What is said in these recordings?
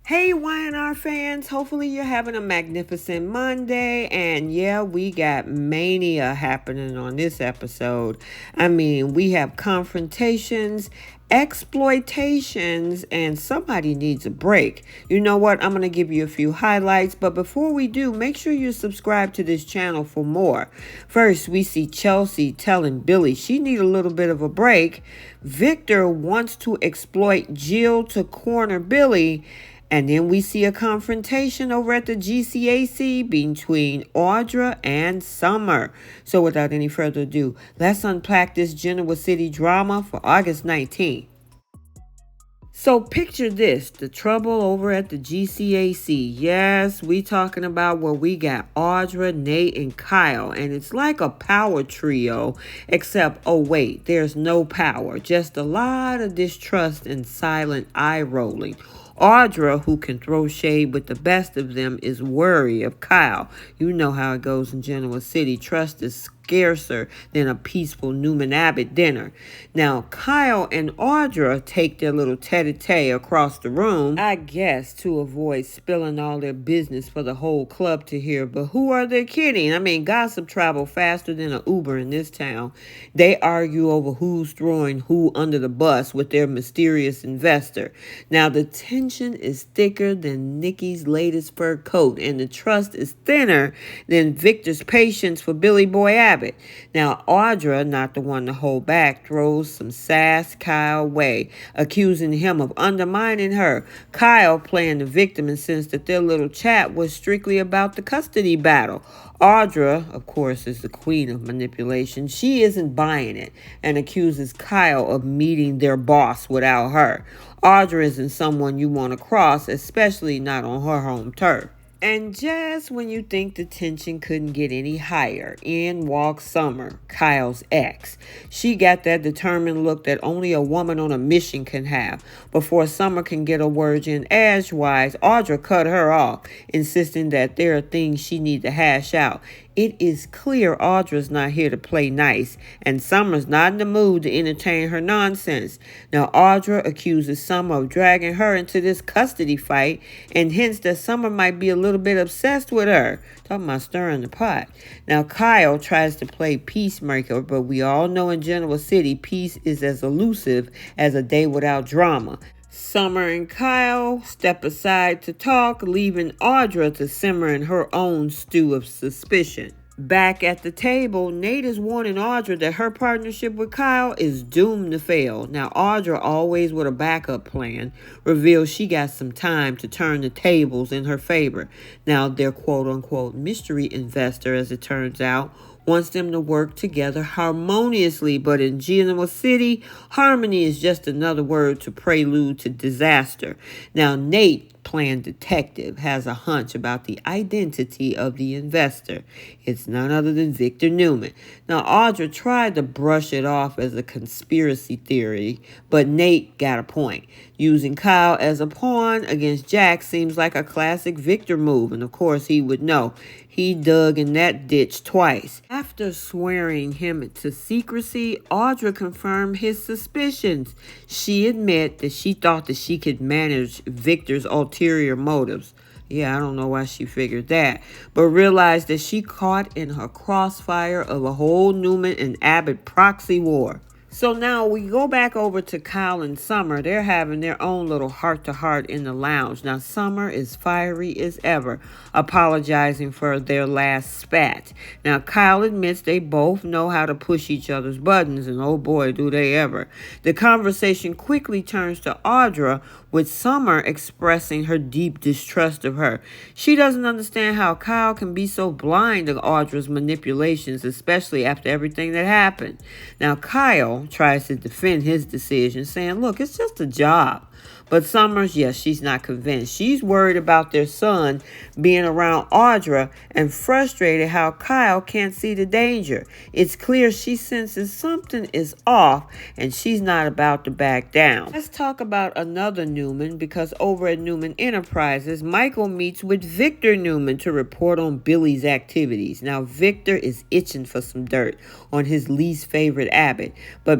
Hey, YNR fans, hopefully you're having a magnificent Monday. And yeah, we got mania happening on this episode. I mean, we have confrontations, exploitations, and somebody needs a break. You know what? I'm going to give you a few highlights, but before we do, make sure you subscribe to this channel for more. First, we see Chelsea telling Billy she needs a little bit of a break. Victor wants to exploit Jill to corner Billy. And then we see a confrontation over at the GCAC between Audra and Summer. So without any further ado, let's unpack this Genoa City drama for August 19th. So picture this, the trouble over at the GCAC. Yes, we talking about where we got Audra, Nate, and Kyle. And it's like a power trio, except, oh wait, there's no power. Just a lot of distrust and silent eye rolling. Audra, who can throw shade with the best of them, is wary of Kyle. You know how it goes in Genoa City. Trust is scarcer than a peaceful Newman Abbott dinner. Now, Kyle and Audra take their little tete-a-tete across the room, I guess to avoid spilling all their business for the whole club to hear. But who are they kidding? I mean, gossip travel faster than an Uber in this town. They argue over who's throwing who under the bus with their mysterious investor. Now, the tension is thicker than Nikki's latest fur coat, and the trust is thinner than Victor's patience for Billy Boy Abbott. Now, Audra, not the one to hold back, throws some sass Kyle way, accusing him of undermining her. Kyle, playing the victim, insists that their little chat was strictly about the custody battle. Audra, of course, is the queen of manipulation. She isn't buying it and accuses Kyle of meeting their boss without her. Audra isn't someone you want to cross, especially not on her home turf. And just when you think the tension couldn't get any higher, in walks Summer, Kyle's ex. She got that determined look that only a woman on a mission can have. Before Summer can get a word in edgewise, Audra cut her off, insisting that there are things she needs to hash out. It is clear Audra's not here to play nice, and Summer's not in the mood to entertain her nonsense. Now, Audra accuses Summer of dragging her into this custody fight and hints that Summer might be a little bit obsessed with her. Talking about stirring the pot. Now, Kyle tries to play peacemaker, but we all know in Genoa City, peace is as elusive as a day without drama. Summer and Kyle step aside to talk, leaving Audra to simmer in her own stew of suspicion. Back at the table, Nate is warning Audra that her partnership with Kyle is doomed to fail. Now, Audra, always with a backup plan, reveals she got some time to turn the tables in her favor. Now, their quote-unquote mystery investor, as it turns out, wants them to work together harmoniously, but in Genoa City, harmony is just another word to prelude to disaster. Now, Nate, playing detective, has a hunch about the identity of the investor. It's none other than Victor Newman. Now, Audra tried to brush it off as a conspiracy theory, but Nate got a point. Using Kyle as a pawn against Jack seems like a classic Victor move, and of course he would know. He dug in that ditch twice. After swearing him to secrecy, Audra confirmed his suspicions. She admitted that she thought that she could manage Victor's ulterior motives. Yeah, I don't know why she figured that, but realized that she caught in her crossfire of a whole Newman and Abbott proxy war. So now we go back over to Kyle and Summer. They're having their own little heart-to-heart in the lounge. Now, Summer is fiery as ever, apologizing for their last spat. Now, Kyle admits they both know how to push each other's buttons, and oh boy, do they ever. The conversation quickly turns to Audra, with Summer expressing her deep distrust of her. She doesn't understand how Kyle can be so blind to Audra's manipulations, especially after everything that happened. Now, Kyle tries to defend his decision, saying, look, it's just a job. But Summers, yes, she's not convinced. She's worried about their son being around Audra and frustrated how Kyle can't see the danger. It's clear she senses something is off and she's not about to back down. Let's talk about another Newman, because over at Newman Enterprises, Michael meets with Victor Newman to report on Billy's activities. Now, Victor is itching for some dirt on his least favorite Abbott, but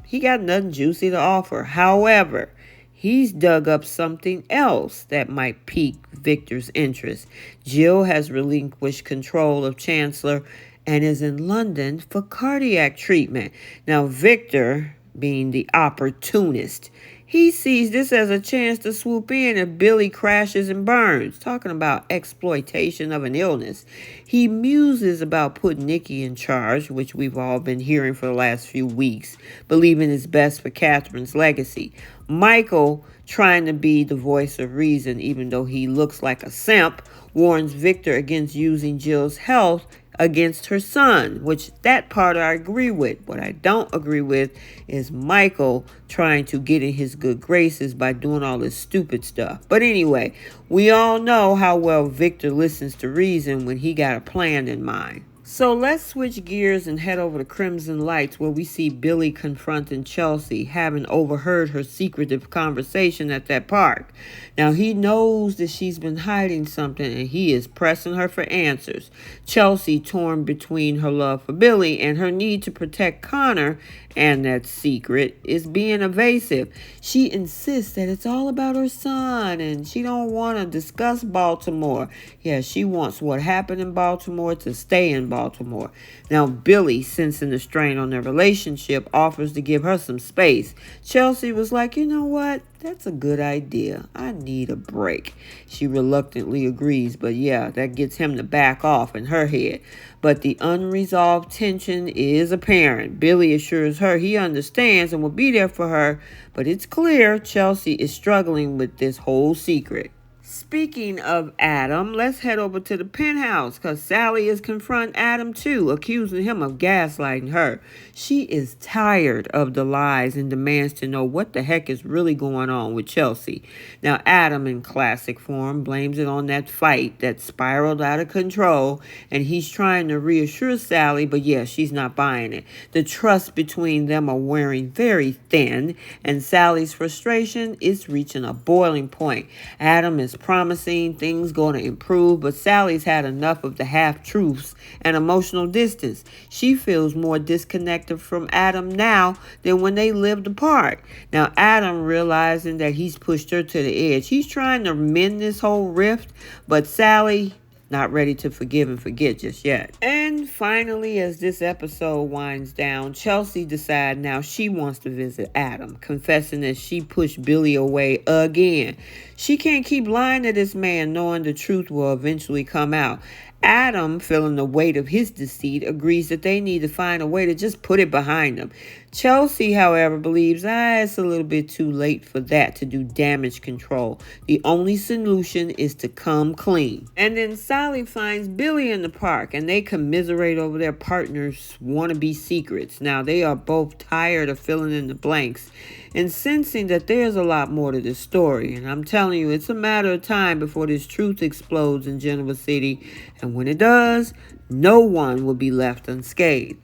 he got nothing juicy to offer. However, He's dug up something else that might pique Victor's interest. Jill has relinquished control of Chancellor and is in London for cardiac treatment. Now, Victor, being the opportunist, he sees this as a chance to swoop in if Billy crashes and burns. Talking about exploitation of an illness. He muses about putting Nikki in charge, which we've all been hearing for the last few weeks, believing it's best for Catherine's legacy. Michael, trying to be the voice of reason, even though he looks like a simp, warns Victor against using Jill's health against her son, which that part I agree with. What I don't agree with is Michael trying to get in his good graces by doing all this stupid stuff. But anyway, we all know how well Victor listens to reason when he got a plan in mind. So let's switch gears and head over to Crimson Lights, where we see Billy confronting Chelsea, having overheard her secretive conversation at that park. Now, he knows that she's been hiding something, and he is pressing her for answers. Chelsea, torn between her love for Billy and her need to protect Connor and that secret, is being evasive. She insists that it's all about her son, and she don't want to discuss Baltimore. Yeah, she wants what happened in Baltimore to stay in Baltimore. Now, Billy, sensing the strain on their relationship, offers to give her some space. Chelsea was like, you know what? That's a good idea. I need a break. She reluctantly agrees, but yeah, that gets him to back off in her head. But the unresolved tension is apparent. Billy assures her he understands and will be there for her, but it's clear Chelsea is struggling with this whole secret. Speaking of Adam, let's head over to the penthouse because Sally is confronting Adam too, accusing him of gaslighting her. She is tired of the lies and demands to know what the heck is really going on with Chelsea. Now, Adam, in classic form, blames it on that fight that spiraled out of control, and he's trying to reassure Sally, but yeah, she's not buying it. The trust between them are wearing very thin, and Sally's frustration is reaching a boiling point. Adam is promising things going to improve, but Sally's had enough of the half-truths and emotional distance. She feels more disconnected from Adam now than when they lived apart. Now, Adam, realizing that he's pushed her to the edge, he's trying to mend this whole rift, but Sally, not ready to forgive and forget just yet. And finally, as this episode winds down, Chelsea decides now she wants to visit Adam, confessing that she pushed Billy away again. She can't keep lying to this man, knowing the truth will eventually come out. Adam, feeling the weight of his deceit, agrees that they need to find a way to just put it behind them. Chelsea, however, believes it's a little bit too late for that to do damage control. The only solution is to come clean. And then Sally finds Billy in the park, and they commiserate over their partner's wannabe secrets. Now, they are both tired of filling in the blanks and sensing that there's a lot more to this story. And I'm telling you, it's a matter of time before this truth explodes in Geneva City. And when it does, no one will be left unscathed.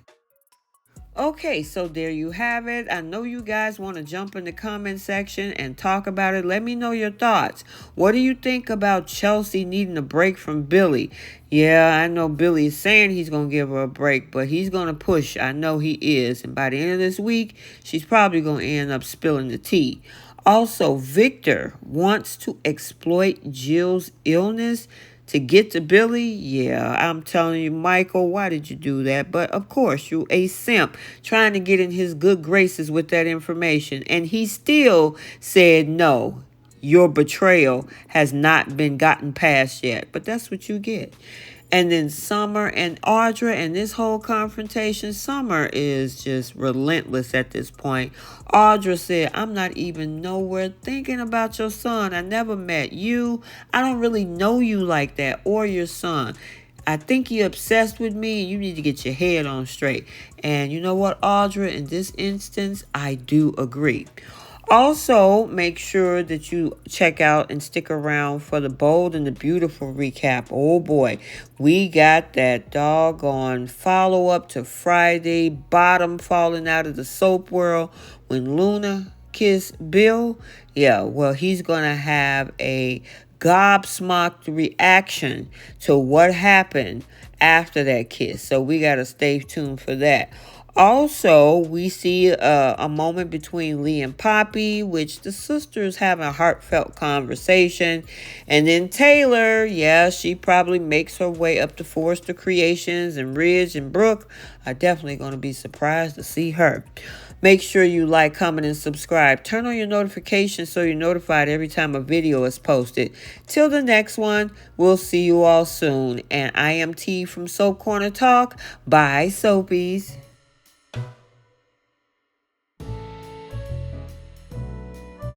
Okay, so there you have it. I know you guys want to jump in the comment section and talk about it. Let me know your thoughts. What do you think about Chelsea needing a break from Billy? Yeah, I know Billy is saying he's going to give her a break, but he's going to push. I know he is. And by the end of this week, she's probably going to end up spilling the tea. Also, Victor wants to exploit Jill's illness to get to Billy. Yeah, I'm telling you, Michael, why did you do that? But of course, you a simp trying to get in his good graces with that information. And he still said no. Your betrayal has not been gotten past yet. But that's what you get. And then Summer and Audra and this whole confrontation, Summer is just relentless at this point. Audra said, I'm not even nowhere thinking about your son. I never met you. I don't really know you like that or your son. I think you're obsessed with me and you need to get your head on straight. And you know what, Audra, in this instance, I do agree. Also, make sure that you check out and stick around for the Bold and the Beautiful recap. Oh boy, we got that doggone follow-up to Friday, bottom falling out of the soap world when Luna kissed Bill. Yeah, well, he's going to have a gobsmacked reaction to what happened after that kiss. So we got to stay tuned for that. Also, we see a moment between Lee and Poppy, which the sisters have a heartfelt conversation. And then Taylor, yeah, she probably makes her way up to Forrester Creations, and Ridge and Brooke are definitely going to be surprised to see her. Make sure you like, comment, and subscribe. Turn on your notifications so you're notified every time a video is posted. Till the next one, we'll see you all soon. And I am T from Soap Corner Talk. Bye, Soapies.